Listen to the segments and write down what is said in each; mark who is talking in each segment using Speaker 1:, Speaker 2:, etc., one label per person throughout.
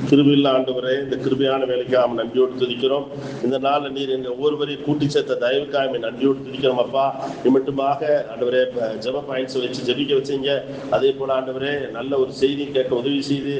Speaker 1: கிருபையுள்ள ஆண்டவரே, இந்த கிருபையான வேலைக்காக நன்றியோடு துதிக்கிறோம். இந்த நாளில் நீர் எங்கள் ஒவ்வொருவரையும் கூட்டி சேர்த்த தயவுக்காக நன்றியோடு துதிக்கிறோம். அப்பா, மட்டுமாக ஆண்டவரே ஜெப பாயிண்ட்ஸ் வச்சு ஜெபிக்க வச்சீங்க. அதே போல ஆண்டவரே நல்ல ஒரு செய்தி கேட்க உதவி செய்து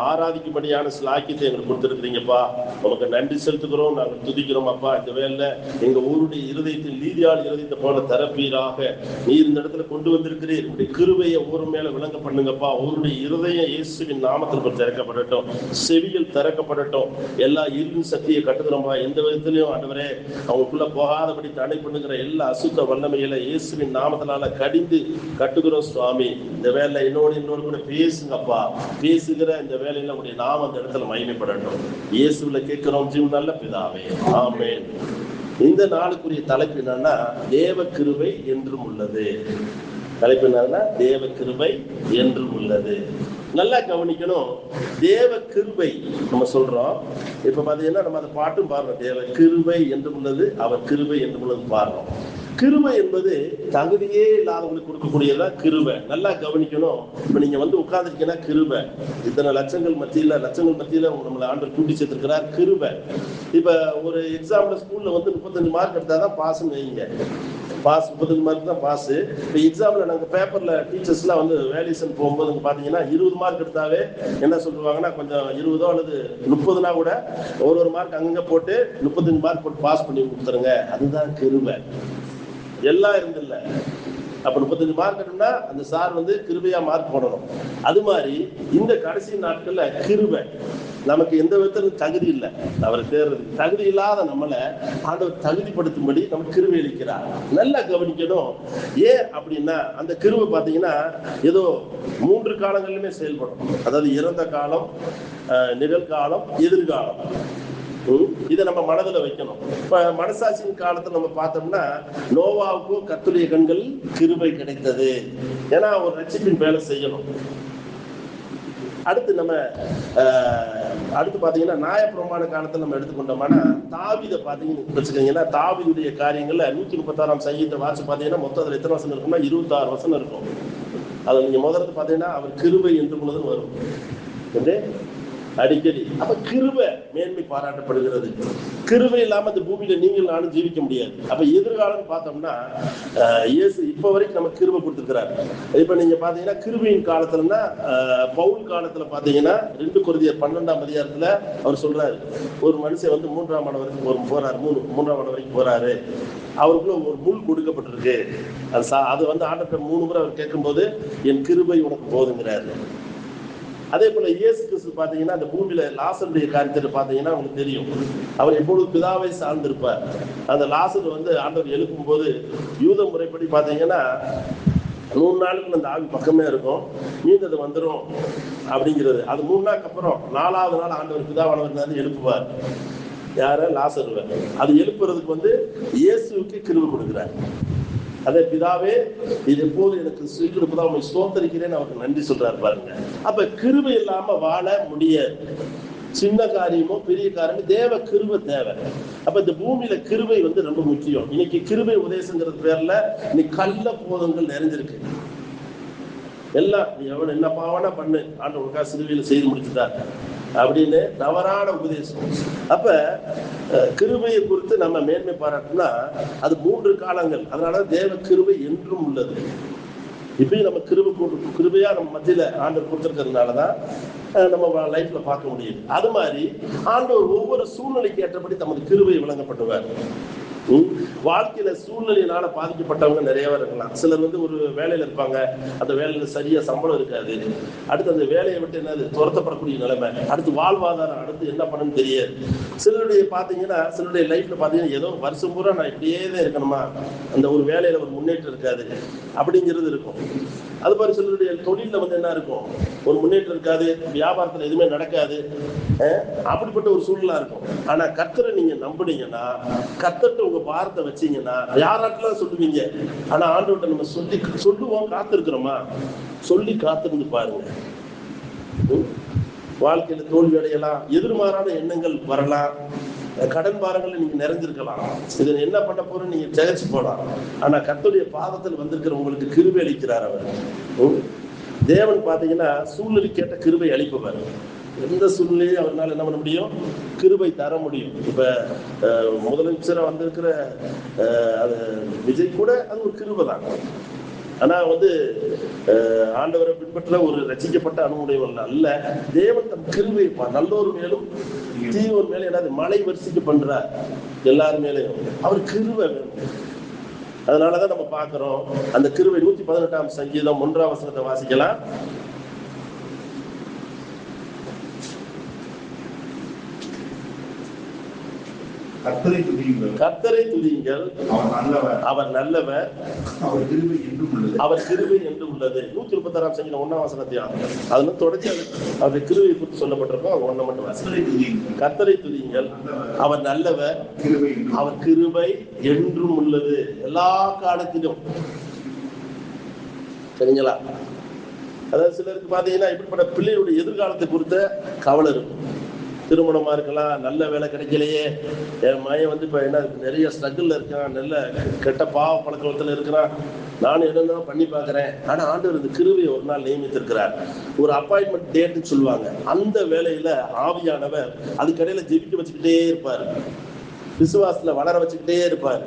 Speaker 1: ஆராதிக்கும்படியான சிலாக்கியத்தை எங்களுக்கு கொடுத்துருக்கிறீங்கப்பா. உனக்கு நன்றி செலுத்துகிறோம், நாங்கள் துதிக்கிறோம். அப்பா, இந்த வேலை எங்க ஊருடைய இருதயத்தில் நீதியால் இருதயத்தை போல தரப்பீராக நீர் இந்த இடத்துல கொண்டு வந்திருக்கிறீர். உடைய கிருபையை ஒவ்வொரு மேல விளங்க பண்ணுங்கப்பா. அவருடைய இருதயம் இயேசுவின் நாமத்தில் திறக்கப்படட்டும், செவிகள் திறக்கப்படட்டும். எல்லா இருளின் சக்தியை கட்டுகிறோம்பா. எந்த விதத்திலையும் ஆண்டவரே அவங்களுக்குள்ள போகாதபடி தடை பண்ணுகிற எல்லா அசுத்த வல்லமைகளை இயேசுவின் நாமத்தினால கடிந்து கட்டுகிறோம் சுவாமி. இந்த வேலை இன்னொரு கூட பேசுங்கப்பா. பேசுகிற இந்த வேலையில உடைய நாம அந்த இடத்துல மகிமைப்படட்டும். இயேசுல கேட்கிறோம் ஜீவன் நல்ல பிதாவே, ஆமென். இந்த நாளுக்குரிய தலைப்பு என்னன்னா, தேவ கிருபை என்றும் உள்ளது. தலைப்பு என்னன்னா, தேவ கிருபை என்றும் உள்ளது. நல்லா கவனிக்கணும். தேவ கிருபை நம்ம சொல்றோம். இப்ப பாத்தீங்கன்னா நம்ம அந்த பாட்டும் பாடுறோம். தேவ கிருபை என்றும் உள்ளது, அவர் கிருபை என்றும் உள்ளது பாடுறோம். கிருபை என்பது தகுதியே இல்லாதவங்களுக்கு கொடுக்கக்கூடியதான் கிருபை. நல்லா கவனிக்கணும். இப்ப நீங்க வந்து உட்கார்ந்துருக்கீங்கன்னா கிருபை. இத்தனை லட்சங்கள் மத்தியில நம்மளை ஆண்டு கூட்டி சேர்த்திருக்கிறார் கிருபை. இப்ப ஒரு எக்ஸாம்ல ஸ்கூல்ல வந்து 35 மார்க் எடுத்தாதான் பாஸ்ன்னு வைங்க. பாஸ் 35 மார்க் தான் பாஸ். இப்போ எக்ஸாம்ல நாங்கள் பேப்பர்ல டீச்சர்ஸ்லாம் வந்து வேல்யூஷன் போகும்போது பார்த்தீங்கன்னா 20 மார்க் எடுத்தாவே என்ன சொல்லுவாங்கன்னா, கொஞ்சம் 20 அல்லது 30 கூட ஒரு மார்க் அங்கங்க போட்டு 35 மார்க் போட்டு பாஸ் பண்ணி கொடுத்துருங்க. அதுதான் கிருபை. எல்லாம் இருந்தில்ல. அப்ப 35 மார்க் எடுனா அந்த சார் வந்து கிருபையா மார்க் போடணும். அது மாதிரி இந்த கடைசி நாட்கள்ல கிருபை நமக்கு எந்த விதத்திலும் தகுதி இல்லை. அவர் தேர்றது தகுதி இல்லாத நம்மளை ஆண்டவர் தகுதிப்படுத்தும்படி நமக்கு கிருபை அளிக்கிறார். நல்லா கவனிக்கணும். ஏன் அப்படின்னா, அந்த கிருபை பார்த்தீங்கன்னா ஏதோ 3 காலங்களிலுமே செயல்படும். அதாவது இறந்த காலம், நிகழ்காலம், எதிர்காலம். இதை நம்ம மனதில் வைக்கணும். இப்ப மனசாட்சியின் காலத்துல நம்ம பார்த்தோம்னா, நோவாவுக்கும் கர்த்தருடைய கண்களில் கிருபை கிடைத்தது. ஏன்னா ஒரு ரட்சிப்பின் வேலை செய்யணும். அடுத்து பாத்தீங்கன்னா நியாயப்பிரமாண காலத்துல நம்ம எடுத்துக்கொண்டோம்னா, தாவீதை பாத்தீங்கன்னு வச்சுக்கோங்கன்னா, தாவீதுடைய காரியங்கள்ல 136ஆம் சங்கீதத்தை வாசிச்சு பாத்தீங்கன்னா மொத்தம் அதுல எத்தனை வசனம் இருக்குன்னா 26 வசனம் இருக்கும். அதை நீங்க முதல்ல பாத்தீங்கன்னா அவர் கிருபை என்று உள்ளதும் வரும் அடிக்கடி. அப்ப கிருபை மேன்மை பாராட்டப்படுகிறது. கிருபை இல்லாம இந்த பூமியில நீங்கள் நானும் ஜீவிக்க முடியாது. அப்ப எதிர்காலம் பார்த்தோம்னா, இயேசு இப்ப வரைக்கும் நமக்கு கிருபை கொடுத்திருக்கிறார். இப்ப நீங்க பாத்தீங்கன்னா கிருபையின் காலத்துலன்னா, பவுல் காலத்துல பாத்தீங்கன்னா 2 கொரிந்தியர் 12ஆம் அதிகாரத்துல அவர் சொல்றாரு, ஒரு மனுஷன் வந்து 3ஆம் ஆண்டு வரைக்கும் போறாரு, 3ஆம் ஆண்டு வரைக்கும் போறாரு. அவருக்குள்ள ஒரு முள் கொடுக்கப்பட்டிருக்கு. அது வந்து ஆண்டவர்கிட்ட 3 முறை அவர் கேட்கும்போது, என் கிருபை உனக்கு போதுங்கிறாரு. அதே போல இயேசு கிறிஸ்து பாத்தீங்கன்னா அந்த பூமியில லாசருடைய காரியத்தை பாத்தீங்கன்னா உங்களுக்கு தெரியும். அவர் எப்பொழுது பிதாவை சார்ந்திருப்பார். அந்த லாசர் வந்து ஆண்டவர் எழுப்பும் போது யூத முறைப்படி பாத்தீங்கன்னா 3 நாளுக்கு அந்த ஆவி பக்கமே இருக்கும், மீண்டது வந்துடும் அப்படிங்கிறது. அது 3 நாளுக்கு அப்புறம் 4ஆவது நாள் ஆண்டவர் பிதாவானவர் எழுப்புவார். யார? லாசருவை. அது எழுப்புறதுக்கு வந்து இயேசுவுக்கு கிருபை கொடுக்கிறார். அதே பிதாவே, இது எப்போது எனக்கு சீக்கிரம் உண்மை ஸ்தோத்தரிக்கிறேன்னு அவருக்கு நன்றி சொல்றாரு பாருங்க. அப்ப கிருபை இல்லாம வாழ முடியாது. சின்ன காரியமோ பெரிய காரியமோ தேவ கிருபை தேவை. அப்ப இந்த பூமியில கிருபை வந்து ரொம்ப முக்கியம். இன்னைக்கு கிருபை உபதேசங்கிறது பேர்ல இன்னைக்கு கள்ள போதங்கள் நிறைஞ்சிருக்கு. எல்லாம் நீ எவன் என்ன பாவனா பண்ணு, ஆண்டவருக்கா சிலுவையில செய்து முடிச்சுட்டார் அப்படின்னு தவறான உபதேசம். அப்ப கிருபையை குறித்து நம்ம மேன்மை பாராட்டினா அது 3 காலங்கள். அதனால தேவ கிருபை என்றும் உள்ளது. இப்பயும் நம்ம கிருபையா நம்ம மத்தியில ஆண்டவர் கொடுத்திருக்கிறதுனாலதான் நம்ம லைஃப்ல பார்க்க முடியுது. அது மாதிரி ஆண்டவர் ஒவ்வொரு சூழ்நிலைக்கு ஏற்றபடி தமது கிருபை வழங்கப்படுவார். வாழ்க்கையில சூழ்நிலையினால பாதிக்கப்பட்டவங்க நிறைய பேர் இருக்கலாம். சிலர் வந்து ஒரு வேலையில இருப்பாங்க, அந்த வேலையில சரியா சம்பளம் இருக்காது. அடுத்து அந்த வேலையை விட்டு என்னது துரத்தப்படக்கூடிய நிலைமை, அடுத்து வாழ்வாதாரம், அடுத்து என்ன பண்ணணும்னு தெரியாது. சிலருடைய பாத்தீங்கன்னா சிலருடைய லைஃப்ல பாத்தீங்கன்னா ஏதோ வருஷம் பூரா நான் இப்படியே தான் இருக்கணுமா, அந்த ஒரு வேலையில ஒரு முன்னேற்றம் இருக்காது அப்படிங்கிறது இருக்கும். அது மாதிரி சிலருடைய தொழில வந்து என்ன இருக்கும், ஒரு முன்னேற்றம் இருக்காது, வியாபாரத்துல எதுவுமே நடக்காது, அப்படிப்பட்ட ஒரு சூழ்நிலை இருக்கும். ஆனா கர்த்தரை நீங்க நம்புனீங்கன்னா, கர்த்தர்ட்ட உங்க பாரத்தை வச்சீங்கன்னா யாராட்டெல்லாம் சொல்லுவீங்க. ஆனா ஆண்டவர்கிட்ட நம்ம சொல்லுவோம், காத்திருக்கிறோமா? சொல்லி காத்திருந்து பாருங்க. வாழ்க்கையில தோல்வி அடையலாம், எதிர்மாறான எண்ணங்கள் வரலாம், கடன் பாரங்கள் நீங்க நிறைஞ்சிருக்கலாம். இதை என்ன பண்ண போறோம் நீங்க ஜெயிச்சு போலாம். ஆனா கர்த்தருடைய பாதத்தில் வந்திருக்கிற உங்களுக்கு கிருபை அளிக்கிறார் அவர். தேவன் பாத்தீங்கன்னா சூழ்நிலை கேட்ட கிருபை அளிப்பவர். எந்த சூழ்நிலையும் அவரால் என்ன பண்ண முடியும்? கிருபை தர முடியும். இப்ப முதலமைச்சரா வந்திருக்கிற விஜய் கூட அது ஒரு கிருபை தான். ஆனா ஆண்டவரை பின்பற்ற ஒரு ரசிக்கப்பட்ட அனுமுடையவர்கள் அல்ல. தேவன் தம் கிருபை நல்லோர் மேலும் தீயோர் மேலும் என்னது மலை வரிசைக்கு பண்றார். எல்லார் மேலேயும் அவர் கிருபை வேணும். அதனாலதான் நம்ம பார்க்கிறோம் அந்த கிருபை. 118ஆம் சங்கீதம் 1ஆம் வசனத்தை வாசிக்கலாம்.
Speaker 2: கர்த்தரை துதியுங்கள்,
Speaker 1: கர்த்தரை துதியுங்கள்,
Speaker 2: அவர் நல்லவர், அவர் கிருபை என்றும் உள்ளது,
Speaker 1: அவர் கிருபை என்றும் உள்ளது. 136ஆம் சங்கீதம் 1ஆம் வசனத்தையும் அதுல தொடர்ச்சி அவருடைய கிருபையை குறித்து சொல்லப்பட்டிருக்கோம். அது ஒண்ணு மட்டும் வாசிக்கிறேன். கர்த்தரை துதியுங்கள், அவர் நல்லவர், அவர் கிருபை என்றும் உள்ளது, எல்லா காலத்திலும். சரிங்களா? அதாவது சிலருக்கு பாத்தீங்கன்னா இப்படிப்பட்ட பிள்ளைகளுடைய எதிர்காலத்தை குறித்த கவலை இருக்கும். திருமணமா இருக்கலாம், நல்ல வேலை கிடைக்கலையே, என் மையன் இப்ப என்ன நிறைய ஸ்ட்ரகிள்ல இருக்கான், நல்ல கெட்ட பாவ பழக்கத்துல இருக்கிறான், நானும் என்னென்ன பண்ணி பார்க்குறேன். ஆனா ஆண்டவர் இந்த கிருபையை ஒரு நாள் நியமித்திருக்கிறார். ஒரு அப்பாயின்மெண்ட் டேட்னு சொல்லுவாங்க. அந்த வேலையில ஆவியானவர் அதுக்கடையில ஜெபிக்க வச்சுக்கிட்டே இருப்பார், விசுவாசத்துல வளர வச்சுக்கிட்டே இருப்பார்.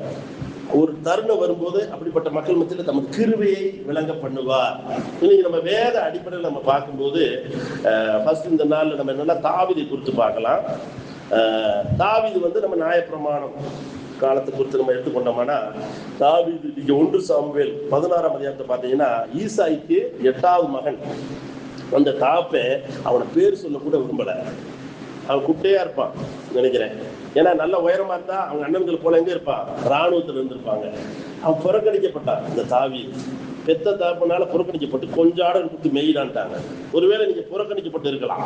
Speaker 1: ஒரு தருணம் வரும்போது அப்படிப்பட்ட மக்கள் மத்தியில் தமது கிருபையை விளங்க பண்ணுவார். இன்னைக்கு நம்ம வேத அடிப்படையில் நம்ம பார்க்கும்போது ஃபர்ஸ்ட் இந்த நாள்ல நம்ம என்னன்னா தாவீதை குறித்து பார்க்கலாம். தாவீது நம்ம நியாயப்பிரமாணம் காலத்தை குறித்து நம்ம எடுத்துக்கொண்டோம்னா, தாவீது இன்னைக்கு 1 சாமுவேல் 16ஆம் அதிகாரத்தை பார்த்தீங்கன்னா ஈசாய்க்கு 8வது மகன். அந்த தாப்பை அவனை பேர் சொல்ல கூட விரும்பல. அவன் குட்டையா இருப்பான் நினைக்கிறேன். ஏன்னா நல்ல உயரமா இருந்தா அவங்க அண்ணன்கள் போல எங்க இருப்பான்? இராணுவத்தில் இருந்திருப்பாங்க. அவன் புறக்கணிக்கப்பட்டான். இந்த தாவீது பெத்த தாப்புனால புறக்கணிக்கப்பட்டு கொஞ்சாட கொடுத்து மெயிலான்ட்டாங்க. ஒருவேளை நீங்க புறக்கணிக்கப்பட்டு இருக்கலாம்,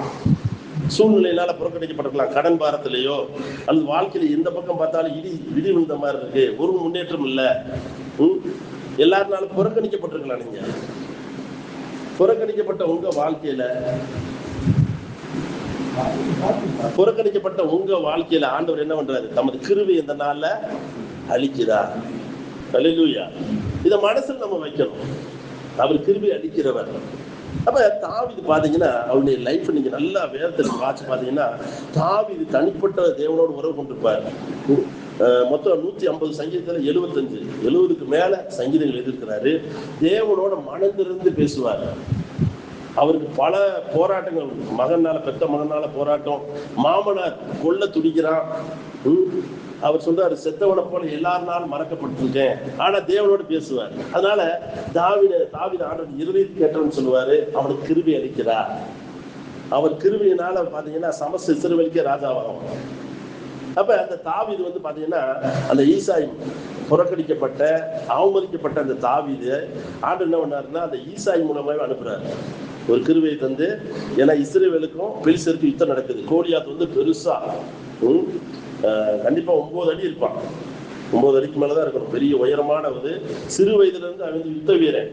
Speaker 1: சூழ்நிலையினால புறக்கணிக்கப்பட்டிருக்கலாம், கடன் பாரத்திலேயோ அல்லது வாழ்க்கையில எந்த பக்கம் பார்த்தாலும் இடி விழுந்த மாதிரி இருக்கு, ஒரு முன்னேற்றம் இல்லை, எல்லாருனாலும் புறக்கணிக்கப்பட்டிருக்கலாம். நீங்க புறக்கணிக்கப்பட்ட உங்க வாழ்க்கையில ஆண்டவர் என்ன பண்றாரு? தமது கிருபை இந்த நாள்ல அளிக்கிறார். அல்லேலூயா. இத மனசுல நம்ம வைக்கணும். அவர் கிருபை அளிக்கிறவர். அப்ப தாவீது பாத்தீங்கன்னா அவருடைய லைஃப் நீங்க நல்லா வேதத்துல வாட்சி பாத்தீங்கன்னா, தாவீது தனிப்பட்ட தேவனோடு உறவு கொண்டிருப்பார். மொத்தம் 150 சங்கீதத்துல 70க்கு மேல சங்கீதங்கள் எழுதியிருக்கிறாரு. தேவனோட மனதிலிருந்து பேசுவார். அவருக்கு பல போராட்டங்கள், பெத்த மகனால போராட்டம், மாமனார் கொல்ல துடிக்கிறான். அவர் சொல்றாரு, செத்தவனை போல எல்லாருனாலும் மறக்கப்பட்டிருக்கேன், ஆனா தேவனோடு பேசுவார். அதனால தாவீது ஆண்டவர் இருதயத்தை கேட்டவன்னு சொல்லுவாரு. அவனுக்கு கிருபை அளிக்கிறார். அவர் கிருபையினால பாத்தீங்கன்னா சமஸ்த இஸ்ரவேலுக்கே ராஜாவாகும். அப்ப அந்த தாவீது பாத்தீங்கன்னா அந்த ஈசாய் புறக்கணிக்கப்பட்ட அவமதிக்கப்பட்ட அந்த தாவீது ஆண்டு என்ன பண்ணாருன்னா அந்த ஈசாய் மூலமாவே அனுப்புறாரு. ஒரு கிருபையை தந்து, ஏன்னா இஸ்ரவேலுக்கும் பெலிஸ்தருக்கும் யுத்தம் நடக்குது. கோலியாத் பெருசா கண்டிப்பா 9 அடி இருப்பான். 9 அடிக்கு மேலதான் இருக்கணும். பெரிய உயரமானது. சிறு வயதுல இருந்து அவன் யுத்த வீரன்.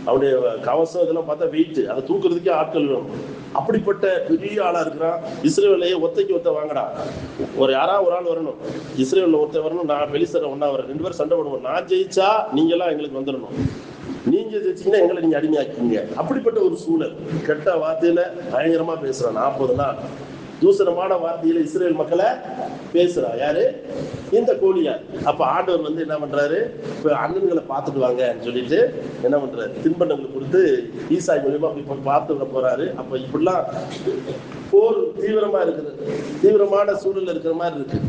Speaker 1: அவனுடைய கவசம் இதெல்லாம் பார்த்தா வெயிட், அதை தூக்குறதுக்கே ஆட்கள் வேணும். அப்படிப்பட்ட பெரிய ஆளா இருக்கிறான். இஸ்ரவேலையே ஒத்த வாங்கடா, ஒரு ஆள் வரணும், இஸ்ரவேல்ல ஒருத்த வரணும், நான் பெலிஸ்தரை ஒன்னா வரேன், 2 பேரும் சண்டை போடுவோம், நான் ஜெயிச்சா நீங்க எல்லாம் எங்களுக்கு வந்துடணும், நீங்க ஜெயிச்சீங்கன்னா எங்களை நீங்க அடிமையாக்கிங்க. அப்படிப்பட்ட ஒரு சூழல். கெட்ட வார்த்தையில பயங்கரமா பேசுறான். 40 நாள் தூசணமான வார்த்தையில இஸ்ரேல் மக்களை பேசுறா. யாரு? இந்த கோலியாத். அப்ப ஆண்டவர் என்ன பண்றாரு? இப்ப அண்ணன்களை பார்த்துட்டு வாங்கன்னு சொல்லிட்டு என்ன பண்றாரு? தின்பண்டங்களை கொடுத்து ஈசாய் மூலியமா போய் பார்த்து போறாரு. அப்ப இப்படிலாம் போர் தீவிரமா இருக்குது, தீவிரமான சூழல் இருக்கிற மாதிரி இருக்கு.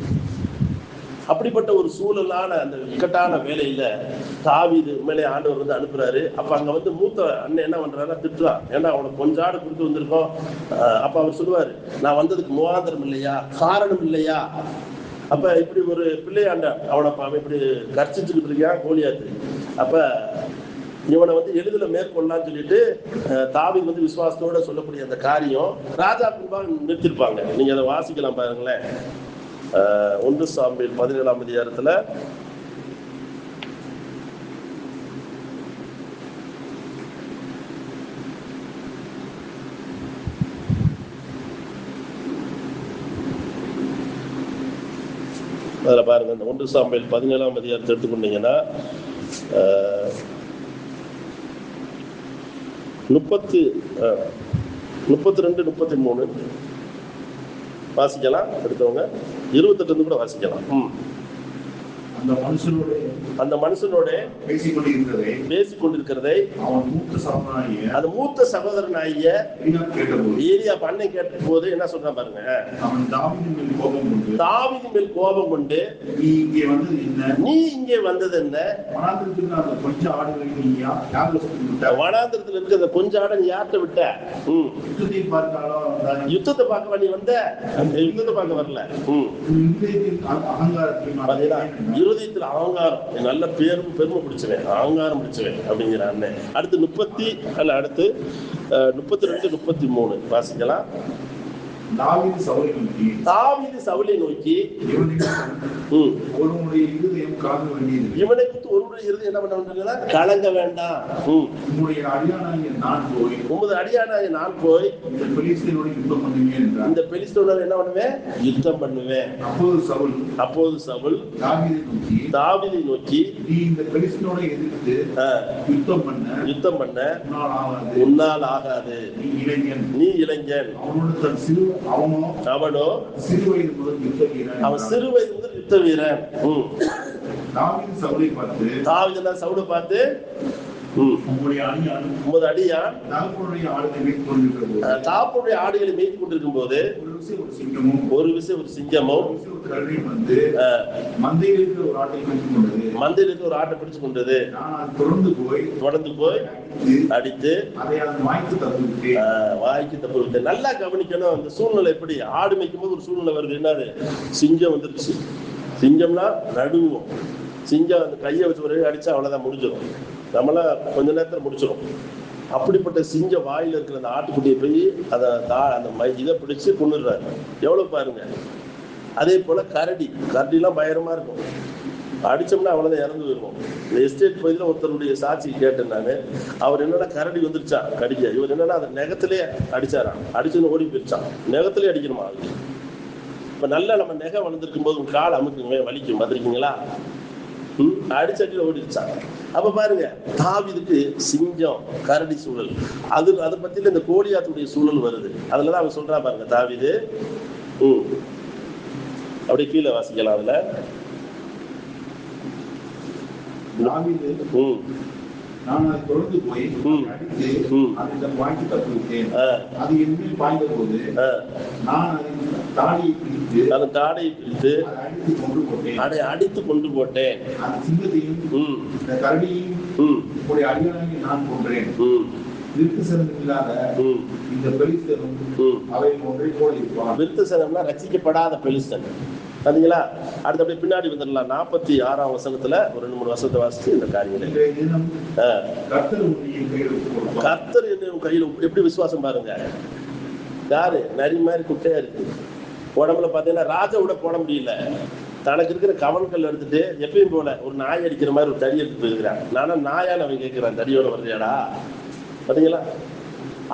Speaker 1: அப்படிப்பட்ட ஒரு சூழலான அந்த இக்கட்டான வேலையில தாவீது மேலே ஆண்டவர் அனுப்புறாரு. அப்ப அங்க மூத்த அண்ணன் என்ன பண்றாருன்னா திட்டுறான். ஏன்னா அவனுக்கு கொஞ்சாடு கொடுத்து வந்திருக்கோம். அப்ப அவர் சொல்லுவாரு, நான் வந்ததுக்கு முகாந்திரம் இல்லையா, காரணம் இல்லையா? அப்ப இப்படி ஒரு பிள்ளையாண்ட அவனை இப்படி கர்ச்சிச்சுக்கிட்டு இருக்கான் கோலியாத்து. அப்ப இவனை எளிதில் மேற்கொள்ளலான்னு சொல்லிட்டு தாவீது விசுவாசத்தோட சொல்லக்கூடிய அந்த காரியம் ராஜா முன்பாக நிறுத்திருப்பாங்க. நீங்க அதை வாசிக்கலாம் பாருங்களேன். 1 சாமுவேல் 17ஆம் அதிகாரத்துல அதில் பாருங்க, இந்த 1 சாமுவேல் 17ஆம் அதிகாரத்தை எடுத்துக்கொண்டீங்கன்னா 32, 33 வாசிக்கலாம். எடுத்தவங்க 28 கூட வாசிக்கலாம். அந்த மனுஷனோட பேசிக்கொண்டிருக்கிறதை அந்த மூத்த சகோதரனாகிய ஏலியா பண்ணை கேட்ட போது என்ன சொல்றான் பாருங்க. தாவீது மேல் கோபம் கொண்டு நீ இங்கே வந்தது என்ன? வனாந்திரத்தில் இருக்கிற அந்த கொஞ்ச ஆடை நீ யார்கிட்ட விட்ட? யுத்தத்தை பார்க்க நீ வந்த? யுத்தத்தை பார்க்க வரல. இருதயத்தில் அகங்காரம், நல்ல பெருமை பிடிச்சவன், அகங்காரம் பிடிச்சவன் அப்படிங்கிற அண்ணன். அடுத்து 32 33 வாசிக்கலாம்.
Speaker 3: தாவீது சவுலை நோக்கி இவனை குறித்து ஒருவருடைய இருதயம் என்ன பண்ண வேண்டாம்,
Speaker 1: கலங்க வேண்டாம்.
Speaker 3: உமது
Speaker 1: அடியானாகிய நான் போய் இந்த பெலிஸ்தீனோடு என்ன பண்ணுவேன்? யுத்தம் பண்ணுவேன். அப்போது சவுல் தாவீதை நோக்கி
Speaker 3: நீ இந்த பெலிஸ்தீனோடு எதிர்த்து
Speaker 1: யுத்தம் பண்ண உன்னால் ஆகாது. நீ இளைஞன், அவனோ சிறு வயது முதல் யுத்த வீரன்.
Speaker 3: தாவீது சவுலை
Speaker 1: பார்த்து உமது அடியான் தாப்பனுடைய ஆடுகளை மேய்த்து கொண்டிருக்கும் போது ஒரு சிங்கமும் மந்தையில் ஒரு ஆட்டை பிடிச்சு கொண்டது. தொடர்ந்து போய் அடித்து வாய்க்கு தப்பு விட்டு. நல்லா கவனிக்கணும் அந்த சூழ்நிலை. எப்படி ஆடு மேய்க்கும் போது ஒரு சூழ்நிலை வருது. என்னது? சிங்கம் வந்துருச்சு. சிங்கம்னா நடுவோம். சிங்கம் அந்த கையை வச்சு ஒரு அடிச்சா அவ்வளவுதான், முடிஞ்சிடும். நம்மள கொஞ்ச நேரத்தில் முடிச்சிடும். அப்படிப்பட்ட சிங்க வாயில் இருக்கிற அந்த ஆட்டுக்குட்டியை போய் அந்த இதை பிடிச்சு கொண்டுடுறாரு. எவ்வளவு பாருங்க. அதே போல கரடிலாம் பயங்கரமா இருக்கும். அடிச்சோம்னா அவ்வளவுதான், இறந்து போயிருவோம். இந்த எஸ்டேட் பகுதியில் ஒருத்தருடைய சாட்சி கேட்டேன் நான். அவர் என்னன்னா கரடி வந்துருச்சா கடிக்க, இவர் என்னன்னா அந்த நெகத்திலே அடிச்சாராம். அடிச்சுன்னு ஓடி போயிடுச்சான். நெகத்திலே அடிக்கணுமா? அது இப்ப நல்லா நம்ம நெகை வளர்ந்துருக்கும் போது உங்க கால் அமுக்குங்க, வலிக்கும். பார்த்துருக்கீங்களா? அடிச்சடியில் ஓடிடுச்சான். அப்ப பாருங்க, தாவீதுக்கு சிங்கம் கரடி சூழல், அதை பத்தியில இந்த கோலியாத்துடைய சூழல் வருது. அதுலதான் அவன் சொல்றான் பாருங்க. தாவீது அப்படியே கீழே வாசிக்கலாம். அதுல
Speaker 3: நான் அதை தொடர்ந்து போய் அந்த வாய்க்கு தப்பு விட்டேன். அது என்மேல் பாய்ந்த போது நான் அதன் தாடையை பிரித்து
Speaker 1: அடித்து கொண்டு போட்டேன்.
Speaker 3: அந்த சிங்கத்தையும் இந்த கரடியையும் உடைய அடியானாகி நான் கொன்றேன். விருத்தசனம் இல்லாத இந்த பெலிஸ்தரும் அவை ஒன்றை போல இருப்பான்.
Speaker 1: விருத்தசனம்னா ரட்சிக்கப்படாத பெலிஸ்தன். பாத்தீங்களா? அடுத்த அப்படியே பின்னாடி வந்துடலாம். 46ஆம் வசனத்துல ஒரு 2-3 வசனத்தை வாசிச்சு இந்த காரியங்களை. கர்த்தர் என்னும் கையில் எப்படி விசுவாசம் பாருங்க. யாரு? நரி மாதிரி குட்டையா இருக்கு. உடம்புல பாத்தீங்கன்னா ராஜாவோட போட முடியல. தனக்கு இருக்கிற கவன்கள் எடுத்துட்டு எப்பயும் போல ஒரு நாய் அடிக்கிற மாதிரி ஒரு தடி எடுத்து போயிருக்கிறான். நானா நாயான்னு அவன் கேட்கிறான், தடியோட வருதியாடா? பாத்தீங்களா?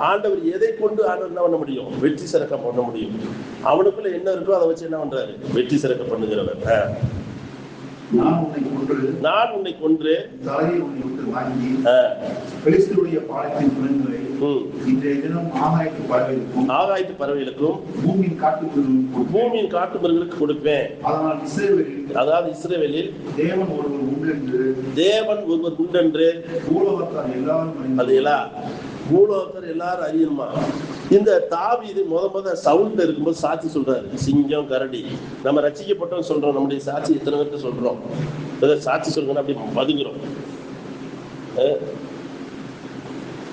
Speaker 1: ஆண்டவர் எதை கொண்டு ஆண்டவர் என்ன பண்ண முடியும்? வெற்றி சிறக்க பண்ண முடியும். அவனுக்குள்ள என்ன இருக்கோ அதை வச்சு என்ன பண்றாரு? வெற்றி சிறக்க பண்ணுகிறவர்.
Speaker 3: நான்
Speaker 1: உன்னை கொன்று ஆகாயத்து பறவைகளுக்கும் பூமியின் காட்டு மிருகங்களுக்கு கொடுப்பேன். அதாவது இஸ்ரவேலில் தேவன் ஒருவர் உண்டென்று பூலோகர் எல்லாரும் அறியணுமா? இந்த தாவீது முத சவுல்ல இருக்கும்போது சாட்சி சொல்றாரு. சிங்கம் கரடி நம்ம ரட்சிக்கப்பட்டோம் சொல்றோம். நம்முடைய சாட்சி எத்தனை பேர்த்த சொல்றோம்? சாட்சி சொல்றோம், அப்படி பதுங்குறோம்.